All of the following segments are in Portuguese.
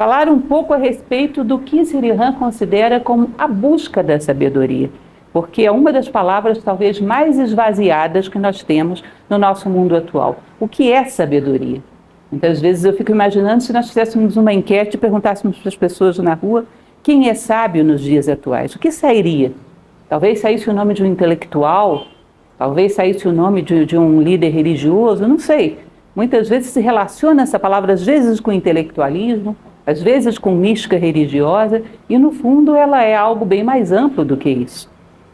falar um pouco a respeito do que Srihan considera como a busca da sabedoria, porque é uma das palavras talvez mais esvaziadas que nós temos no nosso mundo atual. O que é sabedoria? Muitas vezes eu fico imaginando se nós fizéssemos uma enquete e perguntássemos para as pessoas na rua quem é sábio nos dias atuais, o que sairia? Talvez saísse o nome de um intelectual, talvez saísse o nome de um líder religioso, não sei. Muitas vezes se relaciona essa palavra, às vezes com intelectualismo, às vezes com mística religiosa, e no fundo ela é algo bem mais amplo do que isso.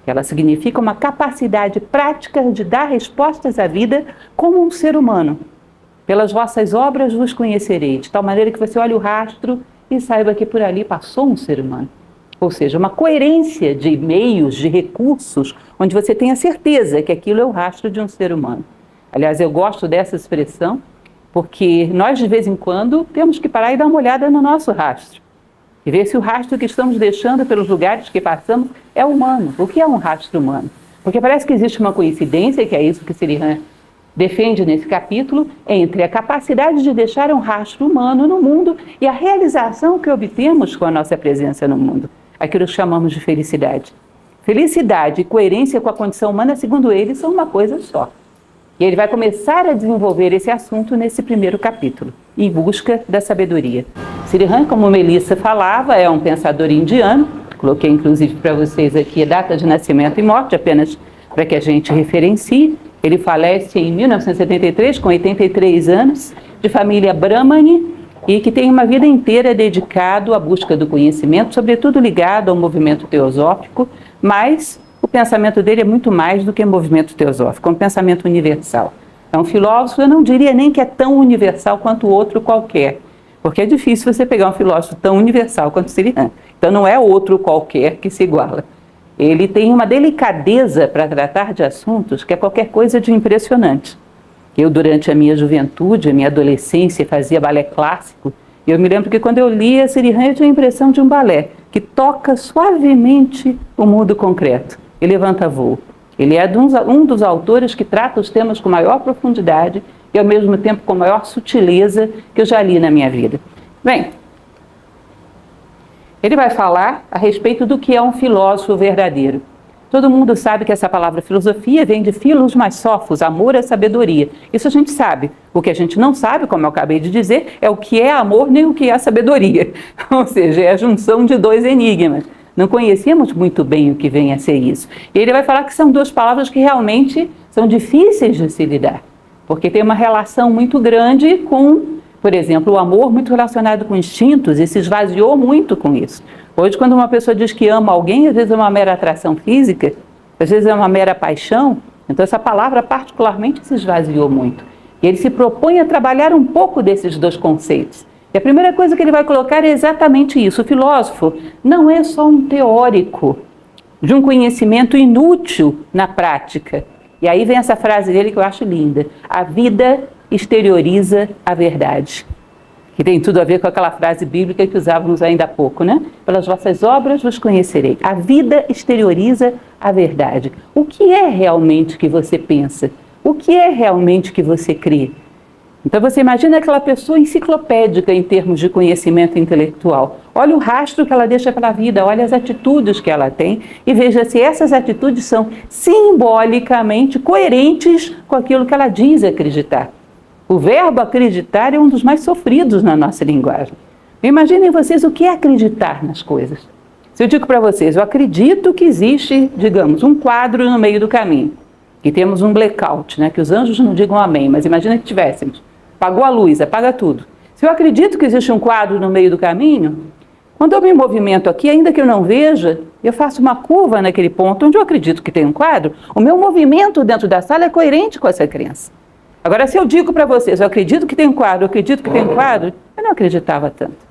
Ela significa uma capacidade prática de dar respostas à vida como um ser humano. Pelas vossas obras vos conhecerei, de tal maneira que você olhe o rastro e saiba que por ali passou um ser humano. Ou seja, uma coerência de meios, de recursos, onde você tem a certeza que aquilo é o rastro de um ser humano. Aliás, eu gosto dessa expressão, porque nós, de vez em quando, temos que parar e dar uma olhada no nosso rastro. E ver se o rastro que estamos deixando pelos lugares que passamos é humano. O que é um rastro humano? Porque parece que existe uma coincidência, que é isso que Srihan defende nesse capítulo, entre a capacidade de deixar um rastro humano no mundo e a realização que obtemos com a nossa presença no mundo. Aquilo que chamamos de felicidade. Felicidade e coerência com a condição humana, segundo ele, são uma coisa só. E ele vai começar a desenvolver esse assunto nesse primeiro capítulo, em busca da sabedoria. Srihan, como Melissa falava, é um pensador indiano. Coloquei inclusive para vocês aqui a data de nascimento e morte, apenas para que a gente referencie. Ele falece em 1973, com 83 anos, de família Brahmani, e que tem uma vida inteira dedicado à busca do conhecimento, sobretudo ligado ao movimento teosófico, mas o pensamento dele é muito mais do que movimento teosófico, é um pensamento universal. É um filósofo, eu não diria nem que é tão universal quanto outro qualquer, porque é difícil você pegar um filósofo tão universal quanto Srihan. Então não é outro qualquer que se iguala. Ele tem uma delicadeza para tratar de assuntos que é qualquer coisa de impressionante. Eu, durante a minha juventude, a minha adolescência, fazia balé clássico, e eu me lembro que quando eu lia Srihan, eu tinha a impressão de um balé que toca suavemente o mundo concreto e levanta voo. Ele é um dos autores que trata os temas com maior profundidade e, ao mesmo tempo, com maior sutileza que eu já li na minha vida. Bem, ele vai falar a respeito do que é um filósofo verdadeiro. Todo mundo sabe que essa palavra filosofia vem de philos mais sophos, amor é sabedoria. Isso a gente sabe. O que a gente não sabe, como eu acabei de dizer, é o que é amor nem o que é sabedoria. Ou seja, é a junção de dois enigmas. Não conhecemos muito bem o que vem a ser isso. E ele vai falar que são duas palavras que realmente são difíceis de se lidar, porque tem uma relação muito grande com, por exemplo, o amor muito relacionado com instintos e se esvaziou muito com isso. Hoje, quando uma pessoa diz que ama alguém, às vezes é uma mera atração física, às vezes é uma mera paixão. Então essa palavra particularmente se esvaziou muito. E ele se propõe a trabalhar um pouco desses dois conceitos. E a primeira coisa que ele vai colocar é exatamente isso. O filósofo não é só um teórico de um conhecimento inútil na prática. E aí vem essa frase dele que eu acho linda. A vida exterioriza a verdade. Que tem tudo a ver com aquela frase bíblica que usávamos ainda há pouco, né? Pelas vossas obras vos conhecerei. A vida exterioriza a verdade. O que é realmente que você pensa? O que é realmente que você crê? Então você imagina aquela pessoa enciclopédica em termos de conhecimento intelectual. Olha o rastro que ela deixa pela vida, olha as atitudes que ela tem e veja se essas atitudes são simbolicamente coerentes com aquilo que ela diz acreditar. O verbo acreditar é um dos mais sofridos na nossa linguagem. Imaginem vocês o que é acreditar nas coisas. Se eu digo para vocês, eu acredito que existe, digamos, um quadro no meio do caminho, que temos um blackout, né? Que os anjos não digam amém, mas imagina que tivéssemos. Apagou a luz, apaga tudo. Se eu acredito que existe um quadro no meio do caminho, quando eu me movimento aqui, ainda que eu não veja, eu faço uma curva naquele ponto onde eu acredito que tem um quadro, o meu movimento dentro da sala é coerente com essa crença. Agora, se eu digo para vocês, eu acredito que tem um quadro, eu acredito que tem um quadro, eu não acreditava tanto.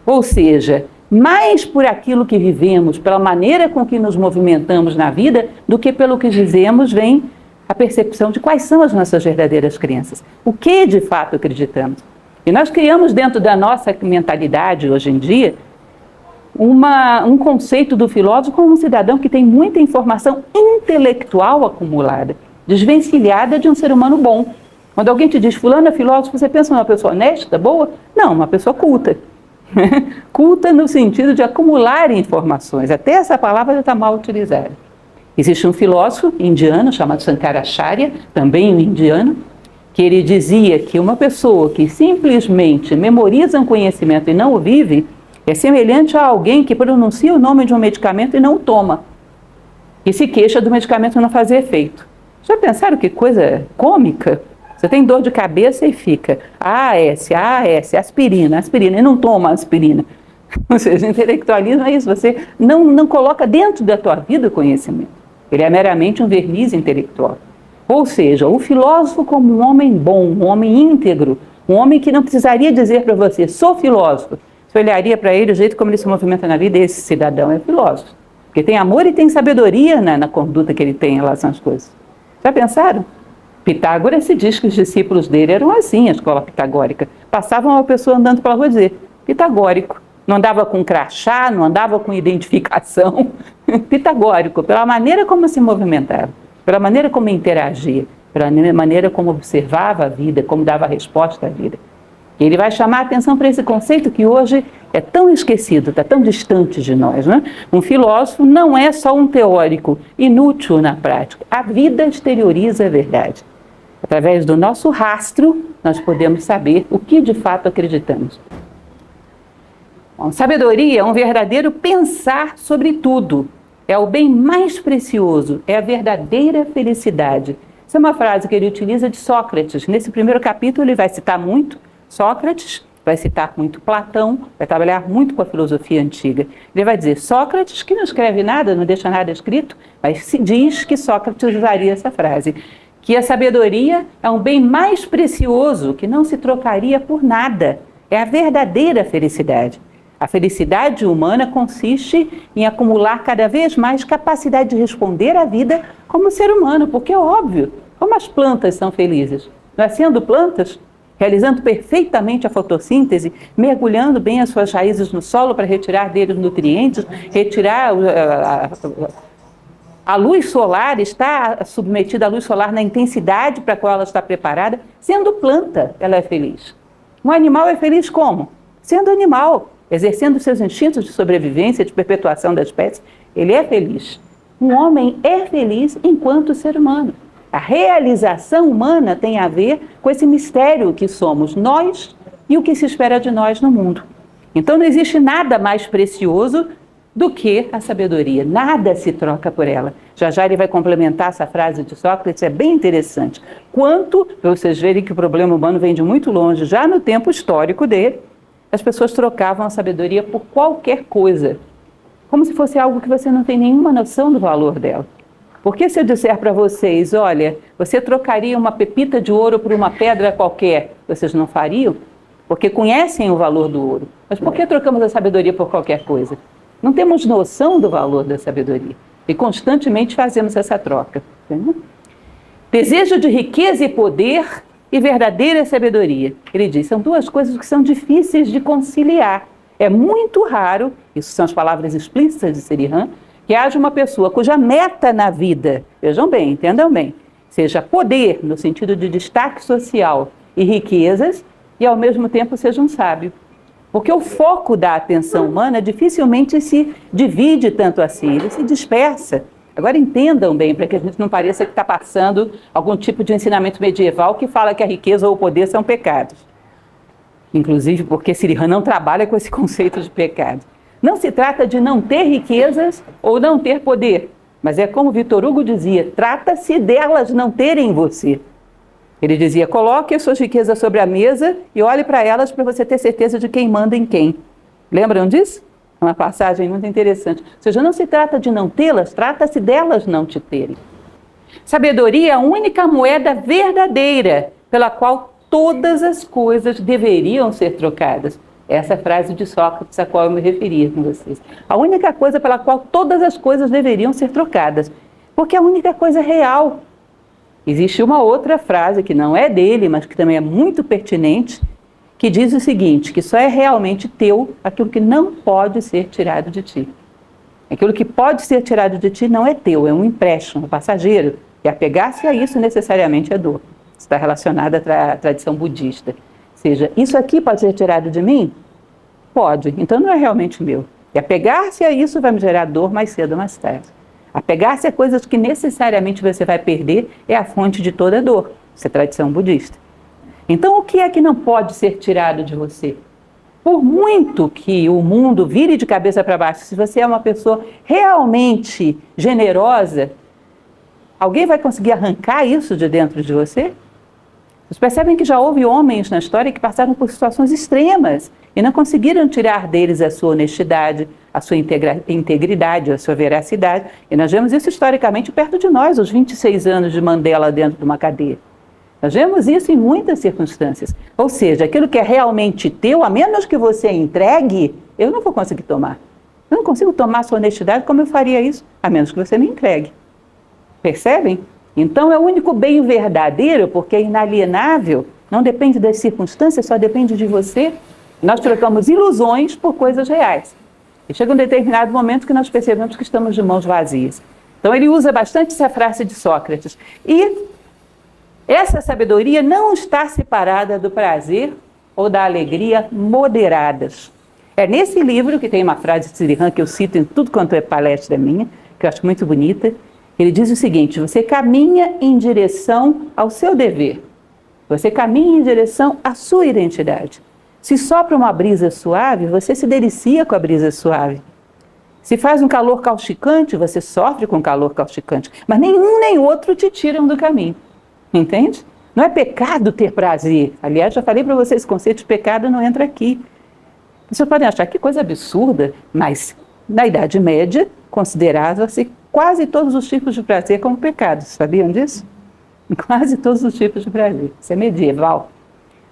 Ou seja, mais por aquilo que vivemos, pela maneira com que nos movimentamos na vida, do que pelo que dizemos, vem a percepção de quais são as nossas verdadeiras crenças. O que de fato acreditamos. E nós criamos dentro da nossa mentalidade, hoje em dia, um conceito do filósofo como um cidadão que tem muita informação intelectual acumulada, desvencilhada de um ser humano bom. Quando alguém te diz fulano é filósofo, você pensa numa pessoa honesta, boa? Não, uma pessoa culta. Culta no sentido de acumular informações. Até essa palavra já está mal utilizada. Existe um filósofo indiano chamado Shankaracharya, também um indiano, que ele dizia que uma pessoa que simplesmente memoriza um conhecimento e não o vive é semelhante a alguém que pronuncia o nome de um medicamento e não o toma, e se queixa do medicamento não fazer efeito. Já pensaram que coisa cômica? Você tem dor de cabeça e fica AS, aspirina, e não toma aspirina. Ou seja, intelectualismo é isso, você não coloca dentro da tua vida o conhecimento. Ele é meramente um verniz intelectual. Ou seja, o filósofo como um homem bom, um homem íntegro, um homem que não precisaria dizer para você, sou filósofo. Você olharia para ele, o jeito como ele se movimenta na vida, esse cidadão é filósofo. Porque tem amor e tem sabedoria na conduta que ele tem em relação às coisas. Já pensaram? Pitágoras se diz que os discípulos dele eram assim, a escola pitagórica. Passavam uma pessoa andando pela rua e dizer, pitagórico. Não andava com crachá, não andava com identificação. Pitagórico, pela maneira como se movimentava, pela maneira como interagia, pela maneira como observava a vida, como dava resposta à vida. E ele vai chamar a atenção para esse conceito que hoje é tão esquecido, está tão distante de nós, né? Um filósofo não é só um teórico, inútil na prática. A vida exterioriza a verdade. Através do nosso rastro, nós podemos saber o que de fato acreditamos. Bom, sabedoria é um verdadeiro pensar sobre tudo. É o bem mais precioso, é a verdadeira felicidade. Essa é uma frase que ele utiliza de Sócrates. Nesse primeiro capítulo ele vai citar muito Sócrates, vai citar muito Platão, vai trabalhar muito com a filosofia antiga. Ele vai dizer, Sócrates, que não escreve nada, não deixa nada escrito, mas se diz que Sócrates usaria essa frase, que a sabedoria é um bem mais precioso, que não se trocaria por nada. É a verdadeira felicidade. A felicidade humana consiste em acumular cada vez mais capacidade de responder à vida como ser humano, porque é óbvio, como as plantas são felizes. Nascendo plantas, realizando perfeitamente a fotossíntese, mergulhando bem as suas raízes no solo para retirar deles nutrientes, retirar a luz solar, está submetida à luz solar na intensidade para a qual ela está preparada. Sendo planta, ela é feliz. Um animal é feliz como? Sendo animal, exercendo seus instintos de sobrevivência, de perpetuação da espécie, ele é feliz. Um homem é feliz enquanto ser humano. A realização humana tem a ver com esse mistério que somos nós e o que se espera de nós no mundo. Então não existe nada mais precioso do que a sabedoria. Nada se troca por ela. Já já ele vai complementar essa frase de Sócrates, é bem interessante. Quanto, para vocês verem que o problema humano vem de muito longe, já no tempo histórico dele, as pessoas trocavam a sabedoria por qualquer coisa, como se fosse algo que você não tem nenhuma noção do valor dela. Porque se eu disser para vocês, olha, você trocaria uma pepita de ouro por uma pedra qualquer, vocês não fariam? Porque conhecem o valor do ouro. Mas por que trocamos a sabedoria por qualquer coisa? Não temos noção do valor da sabedoria. E constantemente fazemos essa troca. Entendeu? Desejo de riqueza e poder e verdadeira sabedoria. Ele diz, são duas coisas que são difíceis de conciliar. É muito raro, isso são as palavras explícitas de Srihan, que haja uma pessoa cuja meta na vida, vejam bem, entendam bem, seja poder, no sentido de destaque social e riquezas, e ao mesmo tempo seja um sábio. Porque o foco da atenção humana dificilmente se divide tanto assim, ele se dispersa. Agora entendam bem, para que a gente não pareça que está passando algum tipo de ensinamento medieval que fala que a riqueza ou o poder são pecados. Inclusive porque Srihan não trabalha com esse conceito de pecado. Não se trata de não ter riquezas ou não ter poder, mas é como Victor Hugo dizia, trata-se delas não terem você. Ele dizia, coloque as suas riquezas sobre a mesa e olhe para elas para você ter certeza de quem manda em quem. Lembram disso? É uma passagem muito interessante. Ou seja, não se trata de não tê-las, trata-se delas não te terem. Sabedoria é a única moeda verdadeira pela qual todas as coisas deveriam ser trocadas. Essa é a frase de Sócrates a qual eu me referia com vocês. A única coisa pela qual todas as coisas deveriam ser trocadas. Porque é a única coisa real. Existe uma outra frase que não é dele, mas que também é muito pertinente, que diz o seguinte, que só é realmente teu aquilo que não pode ser tirado de ti. Aquilo que pode ser tirado de ti não é teu, é um empréstimo, passageiro. E apegar-se a isso necessariamente é dor. Está relacionado à tradição budista. Ou seja, isso aqui pode ser tirado de mim? Pode, então não é realmente meu. E apegar-se a isso vai me gerar dor mais cedo ou mais tarde. Apegar-se a coisas que necessariamente você vai perder é a fonte de toda dor. Isso é tradição budista. Então, o que é que não pode ser tirado de você? Por muito que o mundo vire de cabeça para baixo, se você é uma pessoa realmente generosa, alguém vai conseguir arrancar isso de dentro de você? Vocês percebem que já houve homens na história que passaram por situações extremas e não conseguiram tirar deles a sua honestidade, a sua integridade, a sua veracidade. E nós vemos isso historicamente perto de nós, os 26 anos de Mandela dentro de uma cadeia. Nós vemos isso em muitas circunstâncias. Ou seja, aquilo que é realmente teu, a menos que você entregue, eu não vou conseguir tomar. Eu não consigo tomar sua honestidade como eu faria isso, a menos que você me entregue. Percebem? Então é o único bem verdadeiro, porque é inalienável, não depende das circunstâncias, só depende de você. Nós trocamos ilusões por coisas reais. E chega um determinado momento que nós percebemos que estamos de mãos vazias. Então ele usa bastante essa frase de Sócrates. E essa sabedoria não está separada do prazer ou da alegria moderadas. É nesse livro que tem uma frase de Sirihan que eu cito em tudo quanto é palestra minha, que eu acho muito bonita. Ele diz o seguinte: você caminha em direção ao seu dever. Você caminha em direção à sua identidade. Se sopra uma brisa suave, você se delicia com a brisa suave. Se faz um calor causticante, você sofre com o calor causticante. Mas nenhum nem outro te tiram do caminho. Entende? Não é pecado ter prazer. Aliás, já falei para vocês, o conceito de pecado não entra aqui. Vocês podem achar que coisa absurda, mas na Idade Média considerava-se quase todos os tipos de prazer como pecados. Sabiam disso? Quase todos os tipos de prazer. Isso é medieval.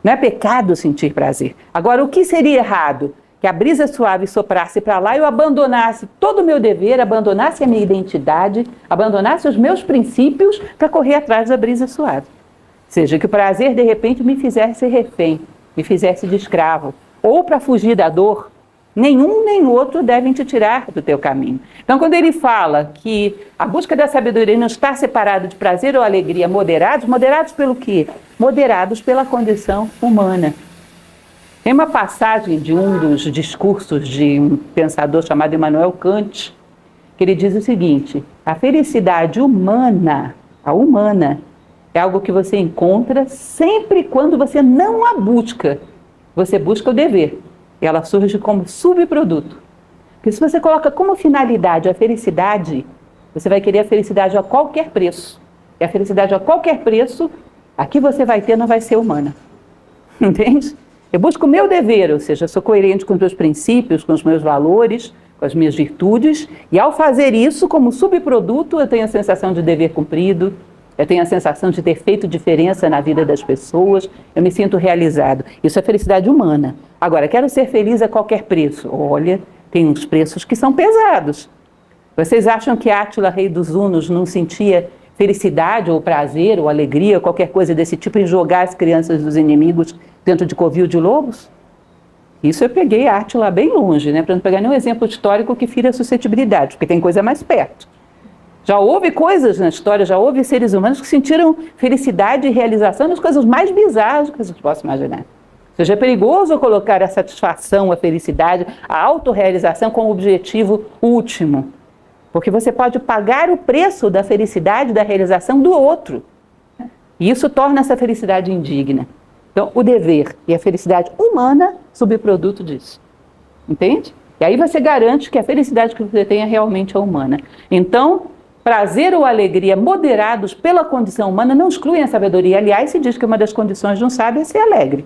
Não é pecado sentir prazer. Agora, o que seria errado? Que a brisa suave soprasse para lá e eu abandonasse todo o meu dever, abandonasse a minha identidade, abandonasse os meus princípios para correr atrás da brisa suave. Ou seja, que o prazer de repente me fizesse refém, me fizesse de escravo. Ou para fugir da dor, nenhum nem outro devem te tirar do teu caminho. Então, quando ele fala que a busca da sabedoria não está separada de prazer ou alegria moderados, moderados pelo quê? Moderados pela condição humana. Tem uma passagem de um dos discursos de um pensador chamado Immanuel Kant, que ele diz o seguinte: a felicidade humana, a humana, é algo que você encontra sempre quando você não a busca. Você busca o dever. E ela surge como subproduto. Porque se você coloca como finalidade a felicidade, você vai querer a felicidade a qualquer preço. E a felicidade a qualquer preço, a que você vai ter não vai ser humana. Entende? Eu busco o meu dever, ou seja, eu sou coerente com os meus princípios, com os meus valores, com as minhas virtudes, e ao fazer isso, como subproduto, eu tenho a sensação de dever cumprido, eu tenho a sensação de ter feito diferença na vida das pessoas, eu me sinto realizado. Isso é felicidade humana. Agora, quero ser feliz a qualquer preço. Olha, tem uns preços que são pesados. Vocês acham que Átila, rei dos Hunos, não sentia felicidade ou prazer ou alegria, qualquer coisa desse tipo, em jogar as crianças dos inimigos dentro de covil de lobos? Isso eu peguei Átila bem longe, né, para não pegar nenhum exemplo histórico que fira a suscetibilidade, porque tem coisa mais perto. Já houve coisas na história, já houve seres humanos que sentiram felicidade e realização nas coisas mais bizarras que vocês possam imaginar. Ou seja, é perigoso colocar a satisfação, a felicidade, a autorrealização como objetivo último. Porque você pode pagar o preço da felicidade, da realização do outro. E isso torna essa felicidade indigna. Então, o dever e a felicidade humana, subproduto disso. Entende? E aí você garante que a felicidade que você tem é realmente a humana. Então, prazer ou alegria moderados pela condição humana não excluem a sabedoria. Aliás, se diz que uma das condições de um sábio é ser alegre.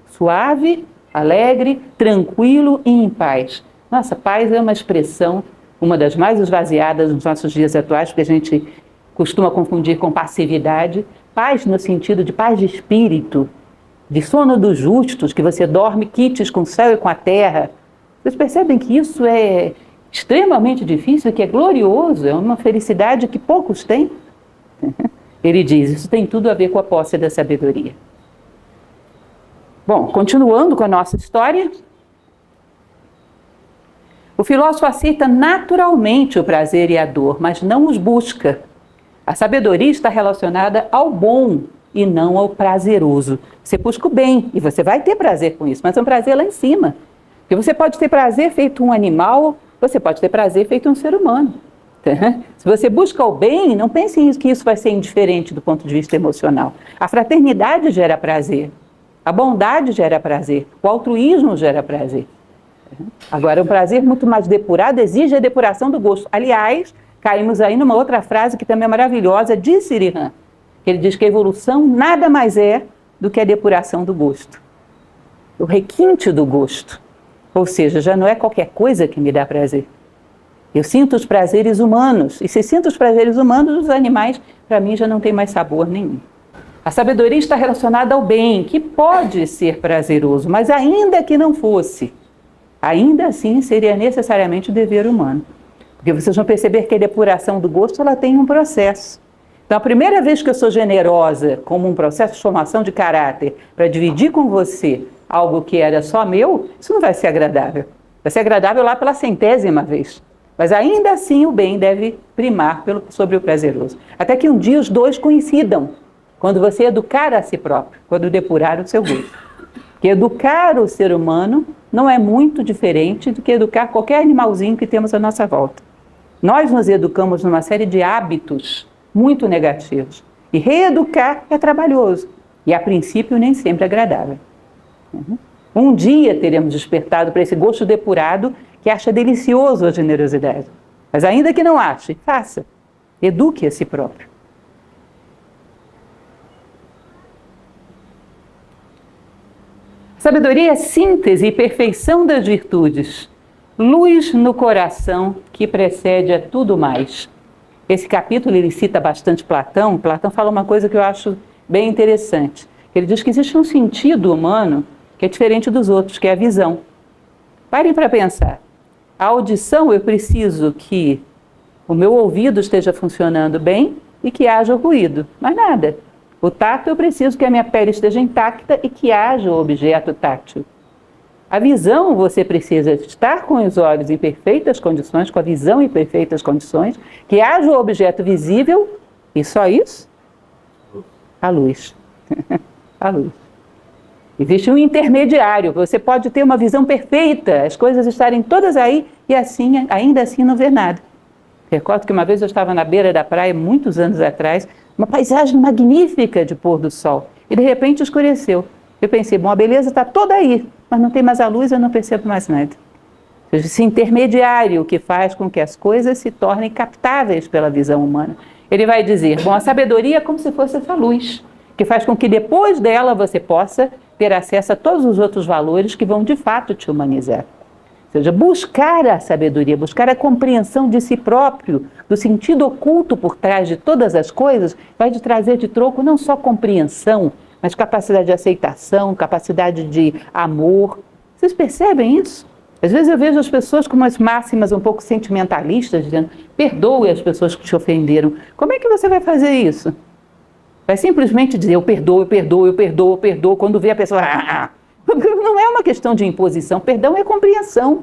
Suave, alegre, tranquilo e em paz. Nossa, paz é uma expressão, uma das mais esvaziadas nos nossos dias atuais, porque a gente costuma confundir com passividade. Paz no sentido de paz de espírito, de sono dos justos, que você dorme quites com o céu e com a terra. Vocês percebem que isso é extremamente difícil, que é glorioso, é uma felicidade que poucos têm? Ele diz, isso tem tudo a ver com a posse da sabedoria. Bom, continuando com a nossa história, o filósofo aceita naturalmente o prazer e a dor, mas não os busca. A sabedoria está relacionada ao bom e não ao prazeroso. Você busca o bem e você vai ter prazer com isso, mas é um prazer lá em cima. Porque você pode ter prazer feito um animal, você pode ter prazer feito um ser humano. Se você busca o bem, não pense que isso vai ser indiferente do ponto de vista emocional. A fraternidade gera prazer, a bondade gera prazer, o altruísmo gera prazer. Agora, um prazer muito mais depurado exige a depuração do gosto. Aliás, caímos aí numa outra frase que também é maravilhosa, de Sirihan. Ele diz que a evolução nada mais é do que a depuração do gosto. O requinte do gosto. Ou seja, já não é qualquer coisa que me dá prazer. Eu sinto os prazeres humanos. E se sinto os prazeres humanos, os animais, para mim, já não tem mais sabor nenhum. A sabedoria está relacionada ao bem, que pode ser prazeroso, mas ainda que não fosse, ainda assim seria necessariamente o dever humano. Porque vocês vão perceber que a depuração do gosto ela tem um processo. Então, a primeira vez que eu sou generosa, como um processo de formação de caráter, para dividir com você algo que era só meu, isso não vai ser agradável. Vai ser agradável lá pela 100ª vez. Mas ainda assim o bem deve primar sobre o prazeroso. Até que um dia os dois coincidam, quando você educar a si próprio, quando depurar o seu gosto. Porque educar o ser humano não é muito diferente do que educar qualquer animalzinho que temos à nossa volta. Nós nos educamos numa série de hábitos muito negativos. E reeducar é trabalhoso. E, a princípio, nem sempre agradável. Um dia teremos despertado para esse gosto depurado que acha delicioso a generosidade. Mas ainda que não ache, faça. Eduque a si próprio. Sabedoria é síntese e perfeição das virtudes. Luz no coração que precede a tudo mais. Esse capítulo ele cita bastante Platão. Platão fala uma coisa que eu acho bem interessante. Ele diz que existe um sentido humano que é diferente dos outros, que é a visão. Parem para pensar. A audição, eu preciso que o meu ouvido esteja funcionando bem e que haja o ruído, mais nada. O tato, eu preciso que a minha pele esteja intacta e que haja o objeto tátil. A visão, você precisa estar com os olhos em perfeitas condições, com a visão em perfeitas condições, que haja o objeto visível e só isso? A luz. A luz. Existe um intermediário, você pode ter uma visão perfeita, as coisas estarem todas aí e assim, ainda assim não ver nada. Recordo que uma vez eu estava na beira da praia, muitos anos atrás, uma paisagem magnífica de pôr do sol, e de repente escureceu. Eu pensei, bom, a beleza está toda aí, mas não tem mais a luz, eu não percebo mais nada. Esse intermediário que faz com que as coisas se tornem captáveis pela visão humana. Ele vai dizer, bom, a sabedoria é como se fosse essa luz, que faz com que depois dela você possa ter acesso a todos os outros valores que vão de fato te humanizar. Ou seja, buscar a sabedoria, buscar a compreensão de si próprio, do sentido oculto por trás de todas as coisas, vai te trazer de troco não só compreensão, mas capacidade de aceitação, capacidade de amor. Vocês percebem isso? Às vezes eu vejo as pessoas com umas máximas um pouco sentimentalistas, dizendo, perdoe as pessoas que te ofenderam. Como é que você vai fazer isso? Vai simplesmente dizer, eu perdoo, eu perdoo, eu perdoo, eu perdoo, quando vê a pessoa... Não é uma questão de imposição, perdão é compreensão.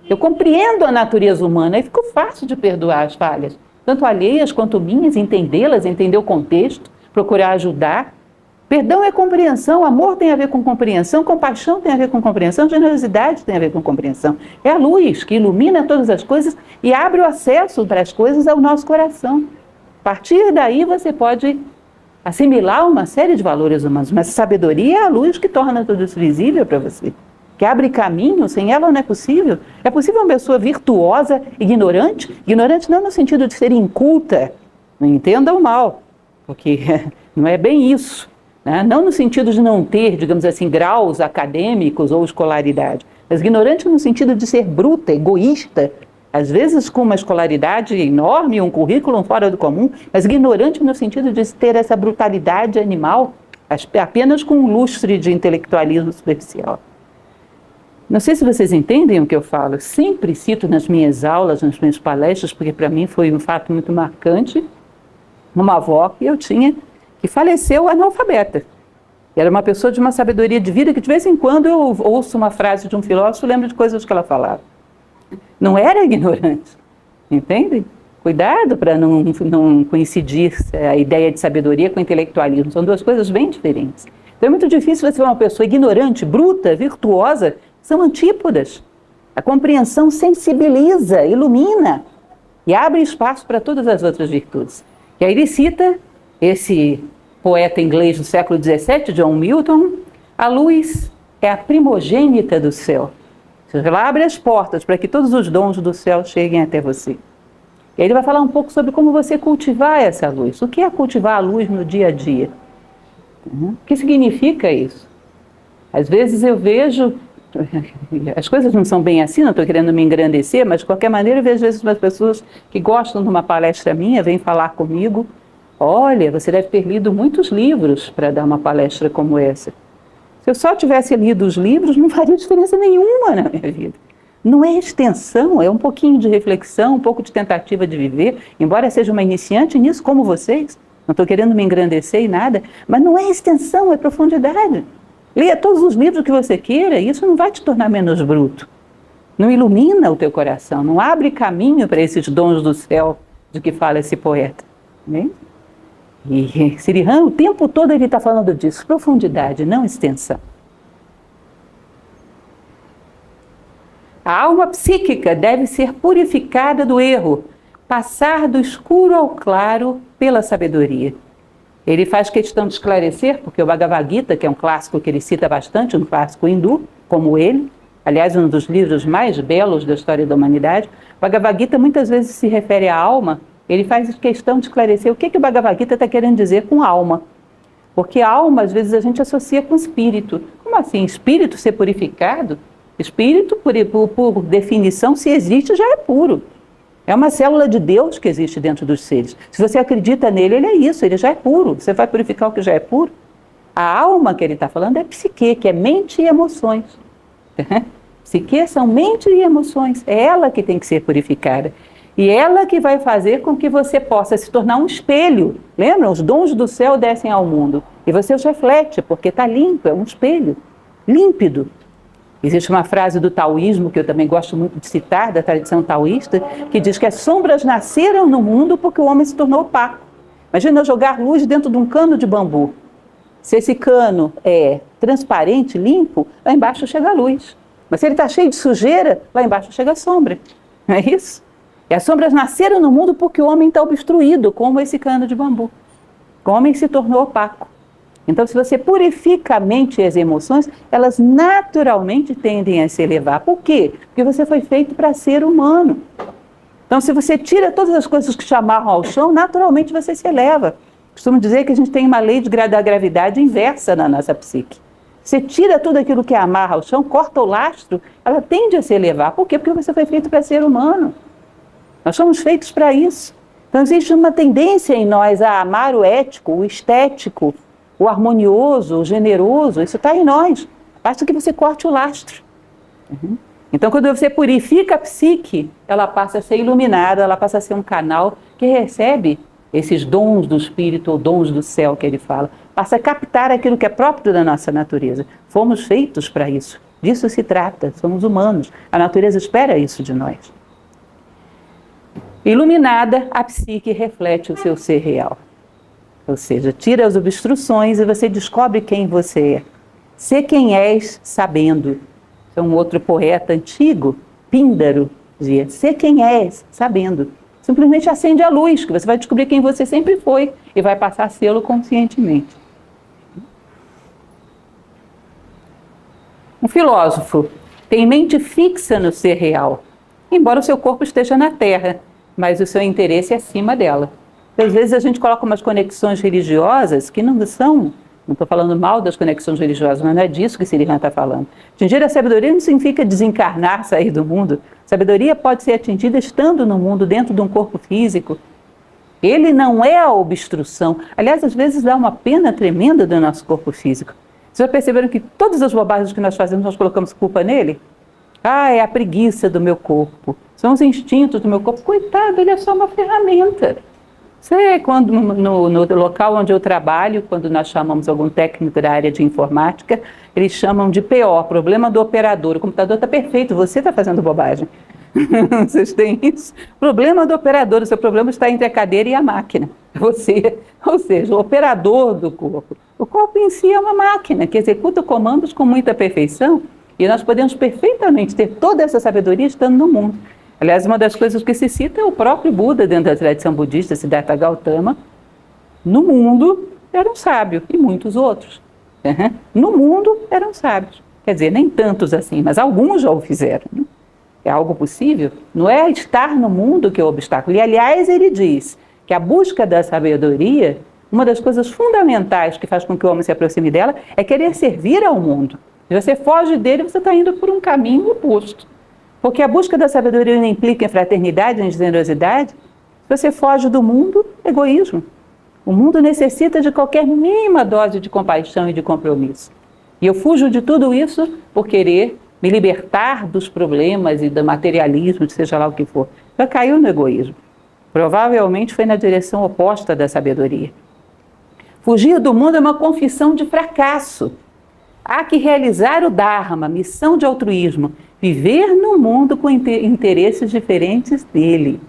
Eu compreendo a natureza humana e ficou fácil de perdoar as falhas, tanto alheias quanto minhas, entendê-las, entender o contexto, procurar ajudar. Perdão é compreensão, amor tem a ver com compreensão, compaixão tem a ver com compreensão, generosidade tem a ver com compreensão. É a luz que ilumina todas as coisas e abre o acesso para as coisas ao nosso coração. A partir daí você pode assimilar uma série de valores humanos, mas a sabedoria é a luz que torna tudo isso visível para você, que abre caminho, sem ela não é possível. É possível uma pessoa virtuosa, ignorante não no sentido de ser inculta, não entendam mal, porque não é bem isso, né? Não no sentido de não ter, digamos assim, graus acadêmicos ou escolaridade, mas ignorante no sentido de ser bruta, egoísta, às vezes com uma escolaridade enorme, um currículo fora do comum, mas ignorante no sentido de ter essa brutalidade animal, apenas com um lustre de intelectualismo superficial. Não sei se vocês entendem o que eu falo, eu sempre cito nas minhas aulas, nas minhas palestras, porque para mim foi um fato muito marcante, uma avó que eu tinha, que faleceu analfabeta. Era uma pessoa de uma sabedoria de vida que de vez em quando eu ouço uma frase de um filósofo e lembro de coisas que ela falava. Não era ignorante, entendem? Cuidado para não coincidir a ideia de sabedoria com intelectualismo, são duas coisas bem diferentes. Então é muito difícil você ver uma pessoa ignorante, bruta, virtuosa, São antípodas. A compreensão sensibiliza, ilumina e abre espaço para todas as outras virtudes. E aí ele cita esse poeta inglês do século XVII, John Milton: a luz é a primogênita do céu. Ou seja, ela abre as portas para que todos os dons do céu cheguem até você. E aí ele vai falar um pouco sobre como você cultivar essa luz. O que é cultivar a luz no dia a dia? O que significa isso? Às vezes eu vejo, as coisas não são bem assim, não estou querendo me engrandecer, mas de qualquer maneira eu vejo às vezes umas pessoas que gostam de uma palestra minha, vêm falar comigo: olha, você deve ter lido muitos livros para dar uma palestra como essa. Se eu só tivesse lido os livros, não faria diferença nenhuma na minha vida. Não é extensão, é um pouquinho de reflexão, um pouco de tentativa de viver, embora seja uma iniciante nisso como vocês, não estou querendo me engrandecer em nada, mas não é extensão, é profundidade. Leia todos os livros que você queira, e isso não vai te tornar menos bruto. Não ilumina o teu coração, não abre caminho para esses dons do céu de que fala esse poeta. Né? E Sirihan, o tempo todo ele está falando disso, profundidade, não extensão. A alma psíquica deve ser purificada do erro, passar do escuro ao claro pela sabedoria. Ele faz questão de esclarecer, porque o Bhagavad Gita, que é um clássico que ele cita bastante, um clássico hindu, como ele, aliás, um dos livros mais belos da história da humanidade, o Bhagavad Gita muitas vezes se refere à alma. Ele faz questão de esclarecer o que o Bhagavad Gita está querendo dizer com alma. Porque alma, às vezes, a gente associa com espírito. Como assim? Espírito ser purificado? Espírito, por definição, se existe, já é puro. É uma célula de Deus que existe dentro dos seres. Se você acredita nele, ele é isso, ele já é puro. Você vai purificar o que já é puro? A alma que ele está falando é psique, que é mente e emoções. Psique são mente e emoções. É ela que tem que ser purificada. E ela que vai fazer com que você possa se tornar um espelho. Lembram? Os dons do céu descem ao mundo. E você os reflete, porque está limpo, é um espelho. Límpido. Existe uma frase do taoísmo, que eu também gosto muito de citar, da tradição taoísta, que diz que as sombras nasceram no mundo porque o homem se tornou opaco. Imagina eu jogar luz dentro de um cano de bambu. Se esse cano é transparente, limpo, lá embaixo chega a luz. Mas se ele está cheio de sujeira, lá embaixo chega a sombra. Não é isso? E as sombras nasceram no mundo porque o homem está obstruído, como esse cano de bambu. O homem se tornou opaco. Então, se você purifica a mente e as emoções, elas naturalmente tendem a se elevar. Por quê? Porque você foi feito para ser humano. Então, se você tira todas as coisas que te amarram ao chão, naturalmente você se eleva. Costumo dizer que a gente tem uma lei da gravidade inversa na nossa psique. Você tira tudo aquilo que amarra ao chão, corta o lastro, ela tende a se elevar. Por quê? Porque você foi feito para ser humano. Nós somos feitos para isso. Então, existe uma tendência em nós a amar o ético, o estético, o harmonioso, o generoso, isso está em nós. Basta que você corte o lastro. Então, quando você purifica a psique, ela passa a ser iluminada, ela passa a ser um canal que recebe esses dons do espírito ou dons do céu que ele fala. Passa a captar aquilo que é próprio da nossa natureza. Fomos feitos para isso. Disso se trata, somos humanos. A natureza espera isso de nós. Iluminada, a psique reflete o seu ser real. Ou seja, tira as obstruções e você descobre quem você é. Ser quem és sabendo. É um outro poeta antigo, Píndaro, dizia: ser quem és sabendo. Simplesmente acende a luz, que você vai descobrir quem você sempre foi e vai passar a sê-lo conscientemente. Um filósofo tem mente fixa no ser real, embora o seu corpo esteja na terra, mas o seu interesse é acima dela. Às vezes a gente coloca umas conexões religiosas que não são, não estou falando mal das conexões religiosas, mas não é disso que Sirihan está falando. Atingir a sabedoria não significa desencarnar, sair do mundo. Sabedoria pode ser atingida estando no mundo, dentro de um corpo físico. Ele não é a obstrução. Aliás, às vezes dá uma pena tremenda do nosso corpo físico. Vocês já perceberam que todas as bobagens que nós fazemos, nós colocamos culpa nele? Ah, é a preguiça do meu corpo, são os instintos do meu corpo. Coitado, ele é só uma ferramenta. Você, quando no local onde eu trabalho, quando nós chamamos algum técnico da área de informática, eles chamam de PO, problema do operador. O computador está perfeito, você está fazendo bobagem. Vocês têm isso? Problema do operador, o seu problema está entre a cadeira e a máquina. Você, ou seja, o operador do corpo. O corpo em si é uma máquina que executa comandos com muita perfeição E nós podemos perfeitamente ter toda essa sabedoria estando no mundo. Aliás, uma das coisas que se cita é o próprio Buda, dentro da tradição budista, Siddhartha Gautama. No mundo era um sábio, e muitos outros. No mundo eram sábios. Quer dizer, nem tantos assim, mas alguns já o fizeram. Né? É algo possível? Não é estar no mundo que é o obstáculo. E, aliás, ele diz que a busca da sabedoria, uma das coisas fundamentais que faz com que o homem se aproxime dela, é querer servir ao mundo. Se você foge dele, você está indo por um caminho oposto. Porque a busca da sabedoria não implica em fraternidade, em generosidade. Se você foge do mundo, egoísmo. O mundo necessita de qualquer mínima dose de compaixão e de compromisso. E eu fujo de tudo isso por querer me libertar dos problemas e do materialismo, seja lá o que for. Já caiu no egoísmo. Provavelmente foi na direção oposta da sabedoria. Fugir do mundo é uma confissão de fracasso. Há que realizar o Dharma, missão de altruísmo, viver no mundo com interesses diferentes dele.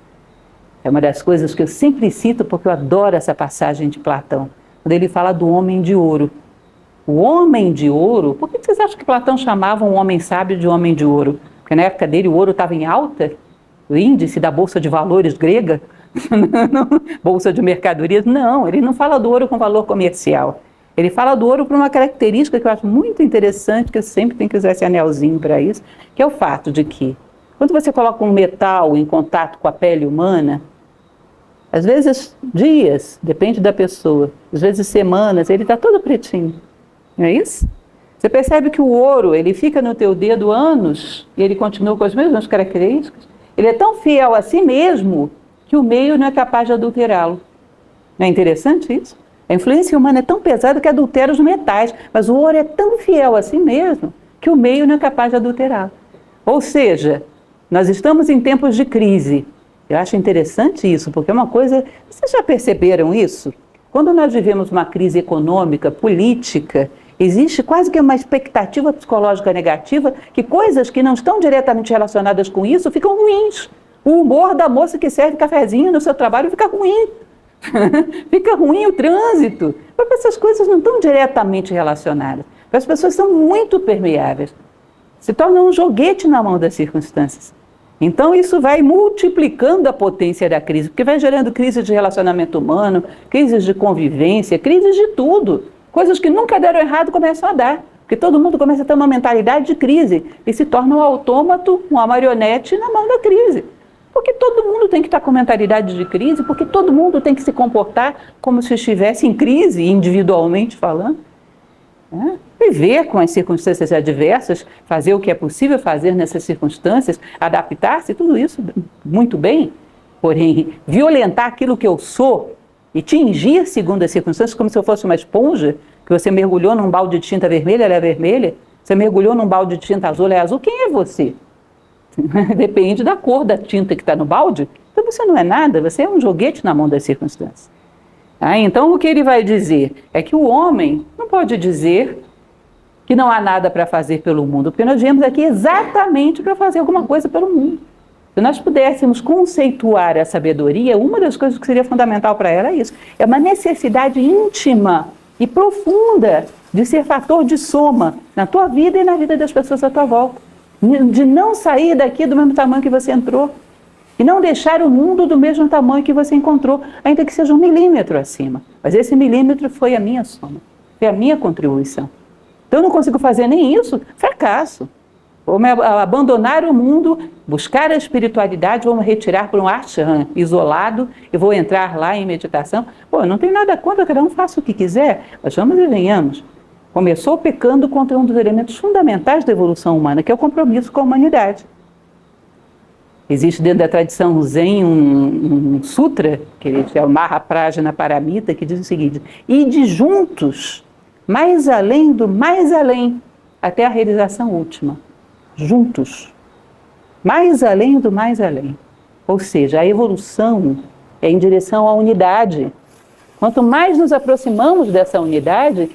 É uma das coisas que eu sempre cito porque eu adoro essa passagem de Platão, quando ele fala do homem de ouro. O homem de ouro, por que vocês acham que Platão chamava um homem sábio de homem de ouro? Porque na época dele o ouro estava em alta? O índice da Bolsa de Valores grega? Bolsa de mercadorias? Não, ele não fala do ouro com valor comercial. Ele fala do ouro por uma característica que eu acho muito interessante, que eu sempre tenho que usar esse anelzinho para isso, que é o fato de que, quando você coloca um metal em contato com a pele humana, às vezes dias, depende da pessoa, às vezes semanas, ele está todo pretinho. Não é isso? Você percebe que o ouro, ele fica no teu dedo anos e ele continua com as mesmas características. Ele é tão fiel a si mesmo que o meio não é capaz de adulterá-lo. Não é interessante isso? A influência humana é tão pesada que adultera os metais, mas o ouro é tão fiel a si mesmo que o meio não é capaz de adulterá-lo. Ou seja, nós estamos em tempos de crise. Eu acho interessante isso, porque é uma coisa... Vocês já perceberam isso? Quando nós vivemos uma crise econômica, política, existe quase que uma expectativa psicológica negativa que coisas que não estão diretamente relacionadas com isso ficam ruins. O humor da moça que serve cafezinho no seu trabalho fica ruim. Fica ruim o trânsito. Porque essas coisas não estão diretamente relacionadas. As pessoas são muito permeáveis. Se tornam um joguete na mão das circunstâncias. Então isso vai multiplicando a potência da crise, porque vai gerando crises de relacionamento humano, crises de convivência, crises de tudo. Coisas que nunca deram errado começam a dar, porque todo mundo começa a ter uma mentalidade de crise e se torna um autômato, uma marionete na mão da crise. Porque todo mundo tem que estar com mentalidade de crise, porque todo mundo tem que se comportar como se estivesse em crise, individualmente falando. Viver com as circunstâncias adversas, fazer o que é possível fazer nessas circunstâncias, adaptar-se, tudo isso muito bem. Porém, violentar aquilo que eu sou e tingir segundo as circunstâncias, como se eu fosse uma esponja, que você mergulhou num balde de tinta vermelha, ela é vermelha, você mergulhou num balde de tinta azul, ela é azul, quem é você? Depende da cor da tinta que está no balde. Então você não é nada, você é um joguete na mão das circunstâncias. Então o que ele vai dizer é que o homem não pode dizer que não há nada para fazer pelo mundo, porque nós viemos aqui exatamente para fazer alguma coisa pelo mundo. Se nós pudéssemos conceituar a sabedoria, uma das coisas que seria fundamental para ela é isso. É uma necessidade íntima e profunda de ser fator de soma na tua vida e na vida das pessoas à tua volta. De não sair daqui do mesmo tamanho que você entrou. E não deixar o mundo do mesmo tamanho que você encontrou, ainda que seja 1 milímetro acima. Mas esse milímetro foi a minha soma, foi a minha contribuição. Então eu não consigo fazer nem isso, fracasso. Vou me abandonar o mundo, buscar a espiritualidade, vou me retirar para um ashram isolado e vou entrar lá em meditação. Pô, não tem nada contra, cada um faça o que quiser, mas vamos e venhamos. Começou pecando contra um dos elementos fundamentais da evolução humana, que é o compromisso com a humanidade. Existe dentro da tradição Zen um sutra, que é o Mahaprajna Paramita, que diz o seguinte: ide juntos, mais além do mais além, até a realização última. Juntos. Mais além do mais além. Ou seja, a evolução é em direção à unidade. Quanto mais nos aproximamos dessa unidade,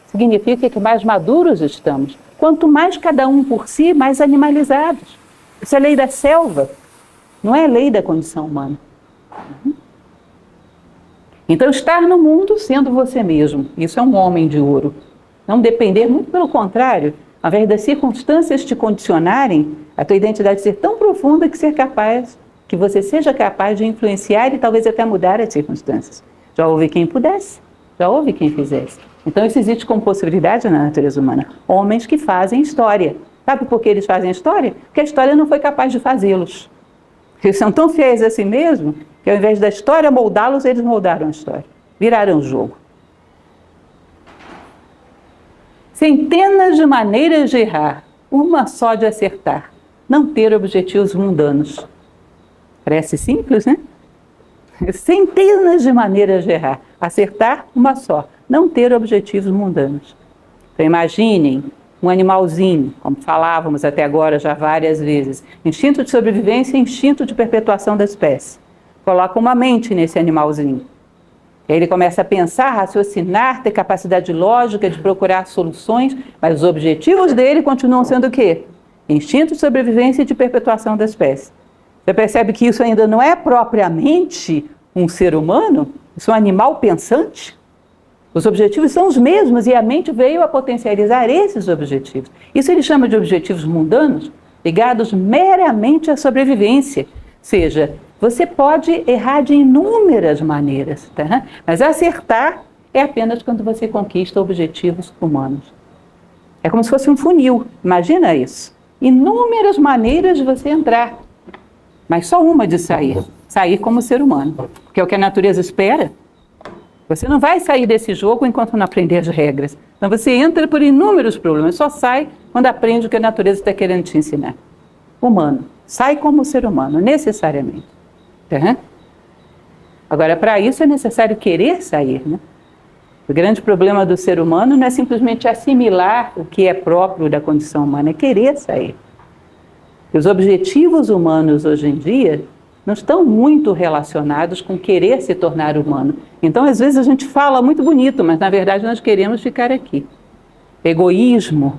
significa que mais maduros estamos. Quanto mais cada um por si, mais animalizados. Isso é lei da selva, não é lei da condição humana. Então, estar no mundo sendo você mesmo, isso é um homem de ouro. Não depender, muito pelo contrário, Ao invés das circunstâncias te condicionarem, a tua identidade ser tão profunda que você seja capaz de influenciar e talvez até mudar as circunstâncias. Já houve quem pudesse, já houve quem fizesse. Então isso existe como possibilidade na natureza humana. Homens que fazem história. Sabe por que eles fazem história? Porque a história não foi capaz de fazê-los. Eles são tão fiéis a si mesmos que ao invés da história moldá-los, eles moldaram a história. Viraram o jogo. Centenas de maneiras de errar, uma só de acertar. Não ter objetivos mundanos. Parece simples, né? Centenas de maneiras de errar. Acertar, uma só. Não ter objetivos mundanos. Então imaginem um animalzinho, como falávamos até agora já várias vezes. Instinto de sobrevivência e instinto de perpetuação da espécie. Coloca uma mente nesse animalzinho. E aí ele começa a pensar, raciocinar, ter capacidade lógica de procurar soluções, mas os objetivos dele continuam sendo o quê? Instinto de sobrevivência e de perpetuação da espécie. Você percebe que isso ainda não é propriamente um ser humano? Isso é um animal pensante? Os objetivos são os mesmos e a mente veio a potencializar esses objetivos. Isso ele chama de objetivos mundanos, ligados meramente à sobrevivência. Ou seja, você pode errar de inúmeras maneiras, tá? Mas acertar é apenas quando você conquista objetivos humanos. É como se fosse um funil, imagina isso. Inúmeras maneiras de você entrar, mas só uma de sair. Sair como ser humano, porque é o que a natureza espera. Você não vai sair desse jogo enquanto não aprender as regras. Então você entra por inúmeros problemas, só sai quando aprende o que a natureza está querendo te ensinar. Humano. Sai como ser humano, necessariamente. Tá? Agora, para isso é necessário querer sair, né? O grande problema do ser humano não é simplesmente assimilar o que é próprio da condição humana, é querer sair. E os objetivos humanos hoje em dia não estão muito relacionados com querer se tornar humano. Então, às vezes a gente fala muito bonito, mas na verdade nós queremos ficar aqui. Egoísmo,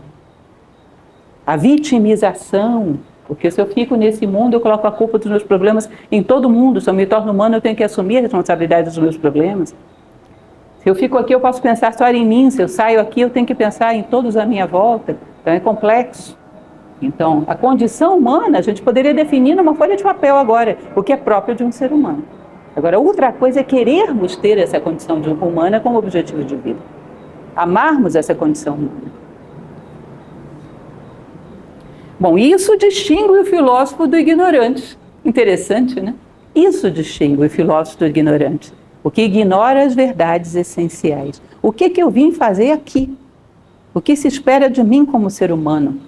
a vitimização, porque se eu fico nesse mundo, eu coloco a culpa dos meus problemas em todo mundo. Se eu me torno humano, eu tenho que assumir a responsabilidade dos meus problemas. Se eu fico aqui, eu posso pensar só em mim. Se eu saio aqui, eu tenho que pensar em todos à minha volta. Então é complexo. Então, a condição humana, a gente poderia definir numa folha de papel agora, o que é próprio de um ser humano. Agora, outra coisa é querermos ter essa condição humana como objetivo de vida. Amarmos essa condição humana. Bom, isso distingue o filósofo do ignorante. Interessante, né? Isso distingue o filósofo do ignorante. O que ignora as verdades essenciais. O que eu vim fazer aqui? O que se espera de mim como ser humano?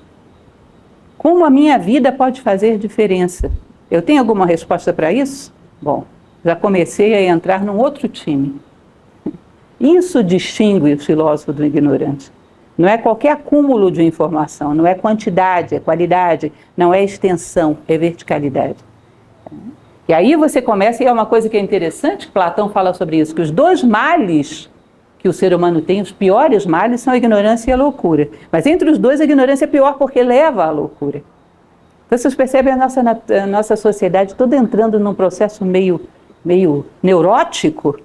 Como a minha vida pode fazer diferença? Eu tenho alguma resposta para isso? Bom, já comecei a entrar num outro time. Isso distingue o filósofo do ignorante. Não é qualquer acúmulo de informação, não é quantidade, é qualidade, não é extensão, é verticalidade. E aí você começa, e é uma coisa que é interessante, Platão fala sobre isso, que os dois males que o ser humano tem, os piores males, são a ignorância e a loucura. Mas entre os dois, a ignorância é pior porque leva à loucura. Então vocês percebem a nossa sociedade toda entrando num processo meio neurótico.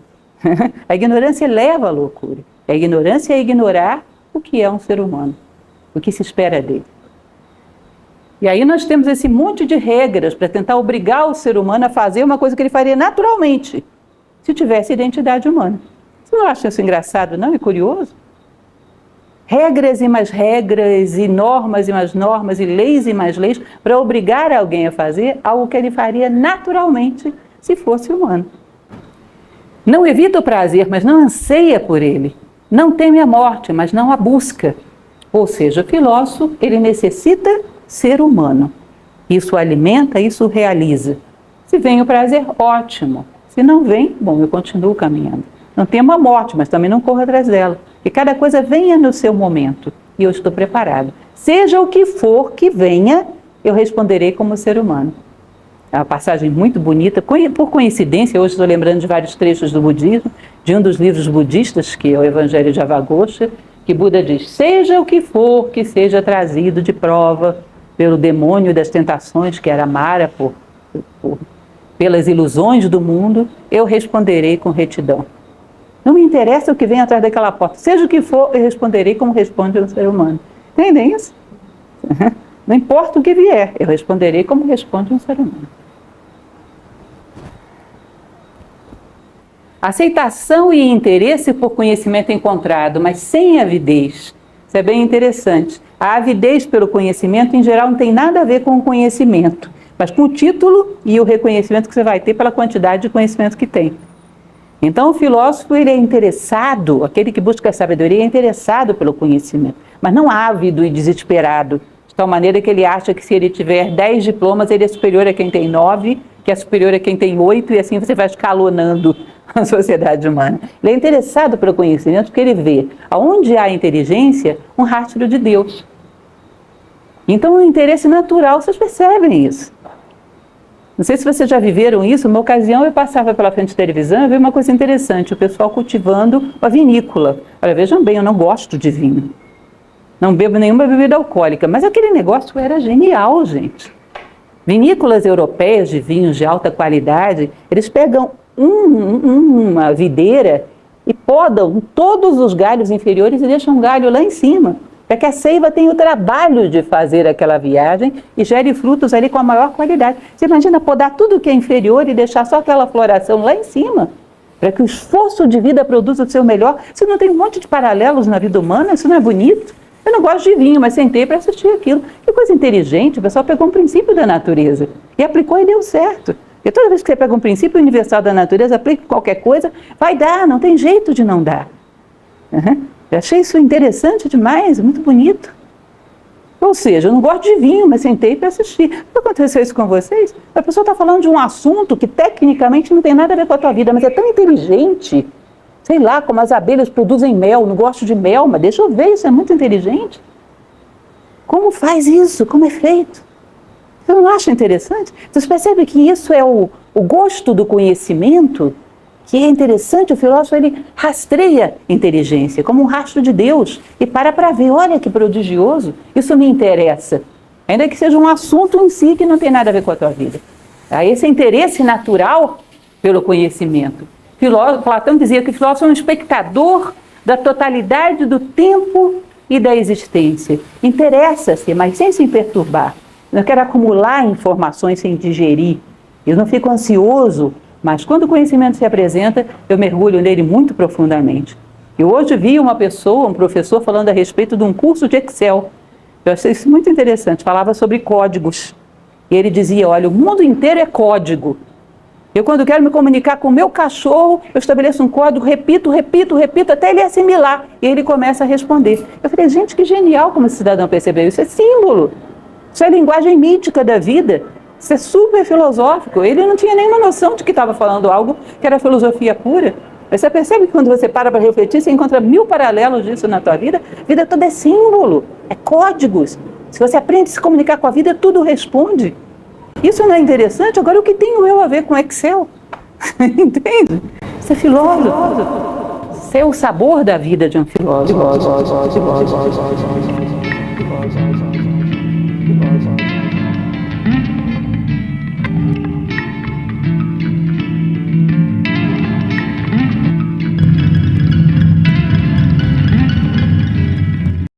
A ignorância leva à loucura. A ignorância é ignorar o que é um ser humano, o que se espera dele. E aí nós temos esse monte de regras para tentar obrigar o ser humano a fazer uma coisa que ele faria naturalmente, se tivesse identidade humana. Você não acha isso engraçado, não? É curioso? Regras e mais regras, e normas e mais normas, e mais leis, para obrigar alguém a fazer algo que ele faria naturalmente se fosse humano. Não evita o prazer, mas não anseia por ele. Não teme a morte, mas não a busca. Ou seja, o filósofo, ele necessita ser humano. Isso o alimenta, isso o realiza. Se vem o prazer, ótimo. Se não vem, bom, eu continuo caminhando. Não temo a morte, mas também não corro atrás dela. Que cada coisa venha no seu momento. E eu estou preparado. Seja o que for que venha, eu responderei como ser humano. É uma passagem muito bonita. Por coincidência, hoje estou lembrando de vários trechos do budismo, de um dos livros budistas, que é o Evangelho de Avagosha, que Buda diz, seja o que for que seja trazido de prova pelo demônio das tentações, que era Mara, pelas ilusões do mundo, eu responderei com retidão. Não me interessa o que vem atrás daquela porta. Seja o que for, eu responderei como responde um ser humano. Entendem isso? Não importa o que vier, eu responderei como responde um ser humano. Aceitação e interesse por conhecimento encontrado, mas sem avidez. Isso é bem interessante. A avidez pelo conhecimento, em geral, não tem nada a ver com o conhecimento, mas com o título e o reconhecimento que você vai ter pela quantidade de conhecimento que tem. Então, o filósofo, ele é interessado, aquele que busca a sabedoria é interessado pelo conhecimento, mas não ávido e desesperado, de tal maneira que ele acha que se ele tiver 10 diplomas, ele é superior a quem tem 9, que é superior a quem tem 8, e assim você vai escalonando a sociedade humana. Ele é interessado pelo conhecimento porque ele vê, aonde há inteligência, um rastro de Deus. Então, o interesse natural, vocês percebem isso. Não sei se vocês já viveram isso, uma ocasião eu passava pela frente de televisão e vi uma coisa interessante, o pessoal cultivando uma vinícola. Olha, vejam bem, eu não gosto de vinho, não bebo nenhuma bebida alcoólica, mas aquele negócio era genial, gente. Vinícolas europeias de vinhos de alta qualidade, eles pegam uma videira e podam todos os galhos inferiores e deixam um galho lá em cima, para que a seiva tenha o trabalho de fazer aquela viagem e gere frutos ali com a maior qualidade. Você imagina podar tudo que é inferior e deixar só aquela floração lá em cima, para que o esforço de vida produza o seu melhor. Você não tem um monte de paralelos na vida humana? Isso não é bonito? Eu não gosto de vinho, mas sentei para assistir aquilo. Que coisa inteligente, o pessoal pegou um princípio da natureza e aplicou e deu certo. E toda vez que você pega um princípio universal da natureza, aplica qualquer coisa, vai dar, não tem jeito de não dar. Eu achei isso interessante demais, muito bonito. Ou seja, eu não gosto de vinho, mas sentei para assistir. Não aconteceu isso com vocês? A pessoa está falando de um assunto que tecnicamente não tem nada a ver com a tua vida, mas é tão inteligente. Sei lá, como as abelhas produzem mel, não gosto de mel, mas deixa eu ver, isso é muito inteligente. Como faz isso? Como é feito? Você não acha interessante? Vocês percebem que isso é o gosto do conhecimento? Que é interessante, o filósofo ele rastreia inteligência como um rastro de Deus e para ver, olha que prodigioso, isso me interessa. Ainda que seja um assunto em si que não tem nada a ver com a tua vida. Esse interesse natural pelo conhecimento. Platão dizia que o filósofo é um espectador da totalidade do tempo e da existência. Interessa-se, mas sem se perturbar. Não quero acumular informações sem digerir. Eu não fico ansioso, mas quando o conhecimento se apresenta, eu mergulho nele muito profundamente. Eu hoje vi uma pessoa, um professor, falando a respeito de um curso de Excel. Eu achei isso muito interessante, falava sobre códigos. E ele dizia, olha, o mundo inteiro é código. Eu, quando quero me comunicar com o meu cachorro, eu estabeleço um código, repito, até ele assimilar. E ele começa a responder. Eu falei, gente, que genial como esse cidadão percebeu. Isso é símbolo. Isso é linguagem mítica da vida. Isso é super filosófico. Ele não tinha nenhuma noção de que estava falando algo que era filosofia pura. Mas você percebe que quando você para refletir, você encontra 1000 paralelos disso na tua vida. A vida toda é símbolo, é códigos. Se você aprende a se comunicar com a vida, tudo responde. Isso não é interessante? Agora, o que tenho eu a ver com Excel? Entende? Isso é filósofo. Isso é o sabor da vida de um filósofo.